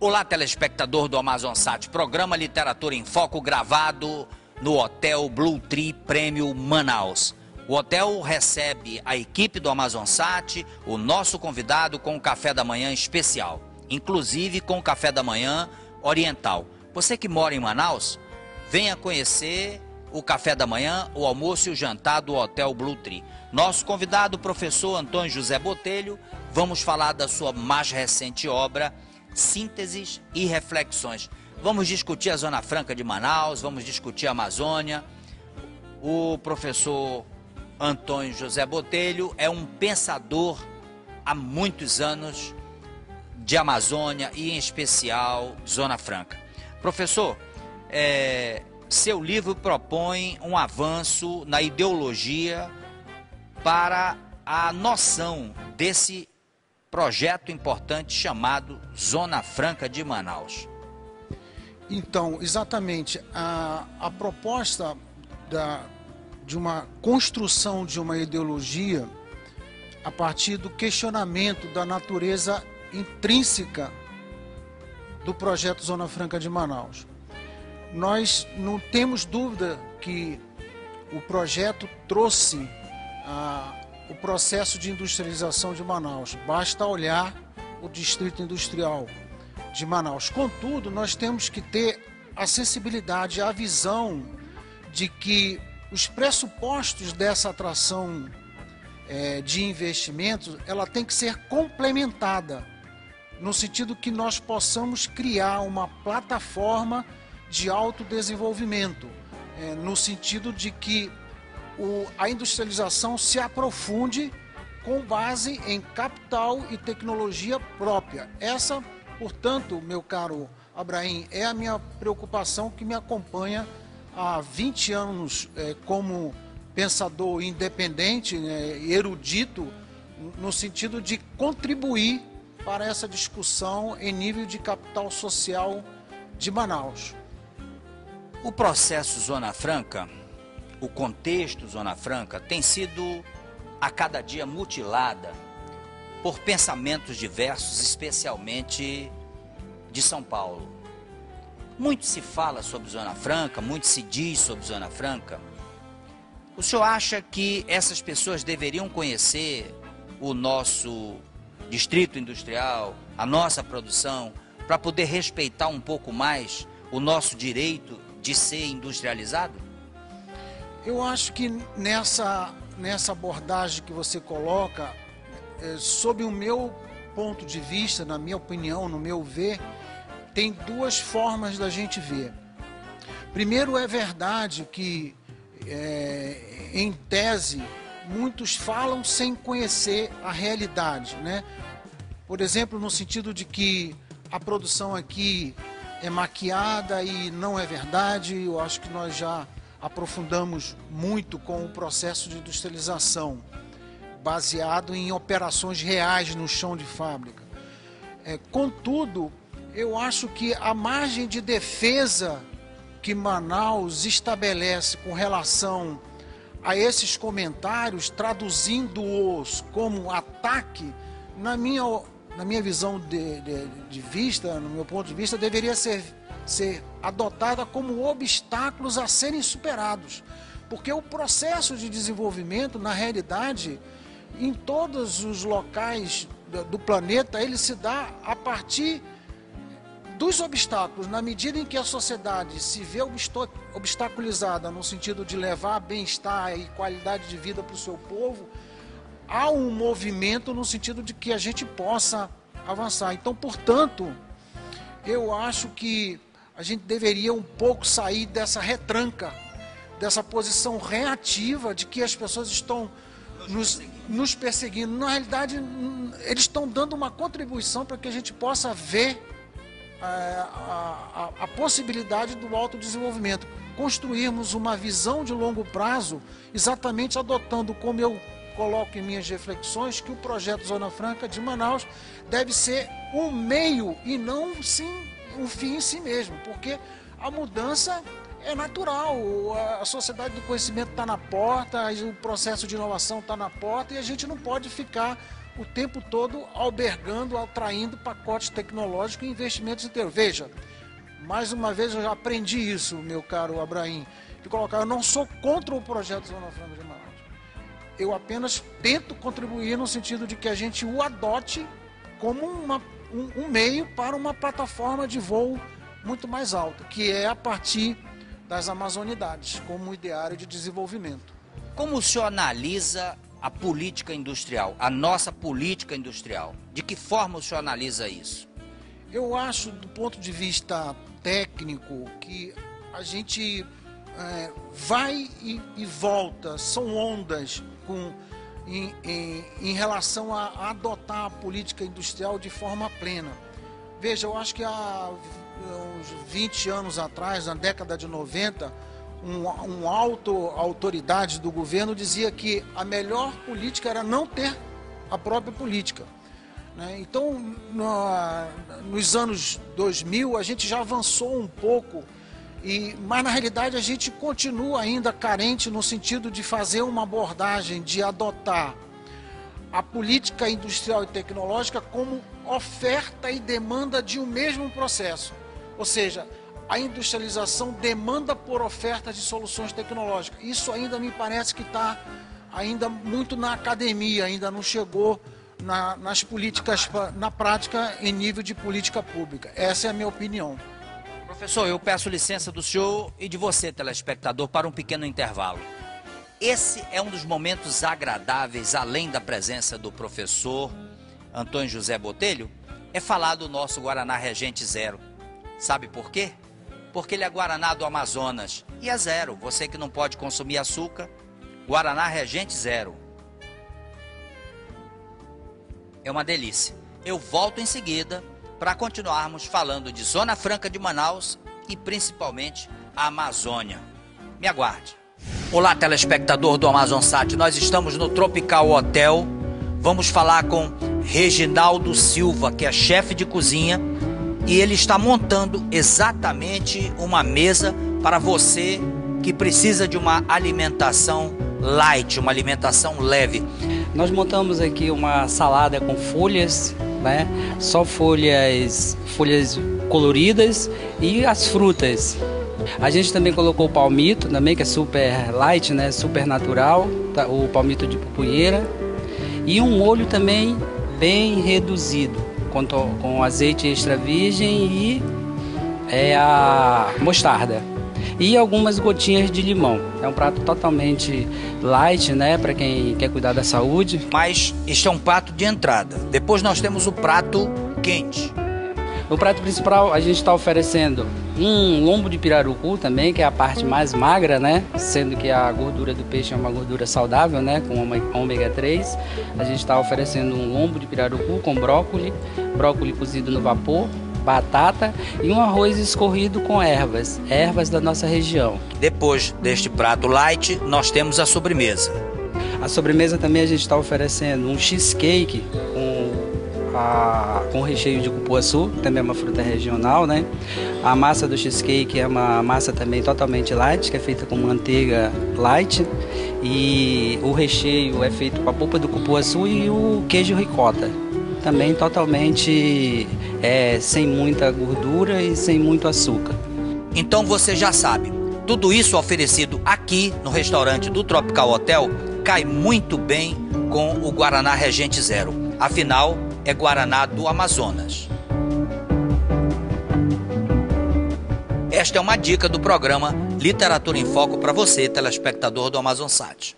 Olá, telespectador do AmazonSat, programa Literatura em Foco, gravado no Hotel Blue Tree Premium Manaus. O hotel recebe a equipe do AmazonSat, o nosso convidado, com um café da manhã especial, inclusive com o café da manhã oriental. Você que mora em Manaus, venha conhecer o café da manhã, o almoço e o jantar do Hotel Blue Tree. Nosso convidado, o professor Antônio José Botelho, vamos falar da sua mais recente obra, Sínteses e Reflexões. Vamos discutir a Zona Franca de Manaus, vamos discutir a Amazônia. O professor Antônio José Botelho é um pensador há muitos anos de Amazônia e, em especial, Zona Franca. Professor, seu livro propõe um avanço na ideologia para a noção desse projeto importante chamado Zona Franca de Manaus. Então, exatamente, a proposta de uma construção de uma ideologia a partir do questionamento da natureza intrínseca do projeto Zona Franca de Manaus. Nós não temos dúvida que o projeto trouxe o processo de industrialização de Manaus. Basta olhar o distrito industrial de Manaus. Contudo, nós temos que ter a sensibilidade, a visão de que os pressupostos dessa atração de investimentos, ela tem que ser complementada, no sentido que nós possamos criar uma plataforma de autodesenvolvimento, no sentido de que a industrialização se aprofunde com base em capital e tecnologia própria. Essa, portanto, meu caro Abraim, é a minha preocupação que me acompanha há 20 anos como pensador independente, erudito, no sentido de contribuir para essa discussão em nível de capital social de Manaus. O processo Zona Franca, o contexto Zona Franca, tem sido a cada dia mutilada por pensamentos diversos, especialmente de São Paulo. Muito se fala sobre Zona Franca, muito se diz sobre Zona Franca. O senhor acha que essas pessoas deveriam conhecer o nosso distrito industrial, a nossa produção, para poder respeitar um pouco mais o nosso direito de ser industrializado? Eu acho que nessa abordagem que você coloca, sob o meu ponto de vista, na minha opinião, no meu ver, tem duas formas da gente ver. Primeiro, é verdade que, em tese, muitos falam sem conhecer a realidade, né? Por exemplo, no sentido de que a produção aqui é maquiada e não é verdade. Eu acho que nós já aprofundamos muito com o processo de industrialização, baseado em operações reais no chão de fábrica. Contudo, eu acho que a margem de defesa que Manaus estabelece com relação a esses comentários, traduzindo-os como ataque, na minha visão de vista, no meu ponto de vista, deveria ser adotada como obstáculos a serem superados. Porque o processo de desenvolvimento, na realidade, em todos os locais do planeta, ele se dá a partir dos obstáculos. Na medida em que a sociedade se vê obstaculizada no sentido de levar bem-estar e qualidade de vida para o seu povo, há um movimento no sentido de que a gente possa avançar. Então, portanto, eu acho que a gente deveria um pouco sair dessa retranca, dessa posição reativa de que as pessoas estão nos perseguindo. Na realidade, eles estão dando uma contribuição para que a gente possa ver a possibilidade do autodesenvolvimento. Construirmos uma visão de longo prazo, exatamente adotando, como eu coloco em minhas reflexões, que o projeto Zona Franca de Manaus deve ser um meio e não sim um fim em si mesmo, porque a mudança É natural, a sociedade do conhecimento está na porta, o processo de inovação está na porta e a gente não pode ficar o tempo todo albergando, atraindo pacotes tecnológicos e investimentos inteiros. Veja, mais uma vez eu já aprendi isso, meu caro Abraim, de colocar, eu não sou contra o projeto Zona Franca de Manaus. Eu apenas tento contribuir no sentido de que a gente o adote como um meio para uma plataforma de voo muito mais alta, que é a partir das Amazonidades, como ideário de desenvolvimento. Como o senhor analisa a política industrial, a nossa política industrial? De que forma o senhor analisa isso? Eu acho, do ponto de vista técnico, que a gente vai e volta, são ondas em relação a adotar a política industrial de forma plena. Veja, eu acho que há uns 20 anos atrás, na década de 90, autoridade do governo dizia que a melhor política era não ter a própria política. Então, nos anos 2000, a gente já avançou um pouco, mas na realidade a gente continua ainda carente no sentido de fazer uma abordagem, de adotar a política industrial e tecnológica como oferta e demanda de um mesmo processo. Ou seja, a industrialização demanda por oferta de soluções tecnológicas. Isso ainda me parece que está ainda muito na academia, ainda não chegou nas políticas, na prática, em nível de política pública. Essa é a minha opinião. Professor, eu peço licença do senhor e de você, telespectador, para um pequeno intervalo. Esse é um dos momentos agradáveis, além da presença do professor Antônio José Botelho, é falar do nosso Guaraná Regente Zero. Sabe por quê? Porque ele é Guaraná do Amazonas e é zero. Você que não pode consumir açúcar, Guaraná Regente Zero. É uma delícia. Eu volto em seguida para continuarmos falando de Zona Franca de Manaus e principalmente a Amazônia. Me aguarde. Olá, telespectador do Amazonsat. Nós estamos no Tropical Hotel. Vamos falar com Reginaldo Silva, que é chefe de cozinha, e ele está montando exatamente uma mesa para você que precisa de uma alimentação light, uma alimentação leve. Nós montamos aqui uma salada com folhas, né? Só folhas coloridas e as frutas. A gente também colocou o palmito, também, que é super light, né? Super natural, tá? O palmito de pupunheira. E um molho também bem reduzido, com azeite extra virgem e a mostarda. E algumas gotinhas de limão. É um prato totalmente light, né? Para quem quer cuidar da saúde. Mas este é um prato de entrada. Depois nós temos o prato quente. No prato principal a gente está oferecendo um lombo de pirarucu também, que é a parte mais magra, né? Sendo que a gordura do peixe é uma gordura saudável, né? Com ômega 3. A gente está oferecendo um lombo de pirarucu com brócolis cozido no vapor, batata e um arroz escorrido com ervas da nossa região. Depois deste prato light, nós temos a sobremesa. A sobremesa também a gente está oferecendo um cheesecake com recheio de cupuaçu, também é uma fruta regional, né? A massa do cheesecake é uma massa também totalmente light, que é feita com manteiga light, e o recheio é feito com a polpa do cupuaçu e o queijo ricota, também totalmente sem muita gordura e sem muito açúcar. Então você já sabe, tudo isso oferecido aqui no restaurante do Tropical Hotel cai muito bem com o Guaraná Regente Zero. Afinal, é Guaraná do Amazonas. Esta é uma dica do programa Literatura em Foco para você, telespectador do Amazonsat.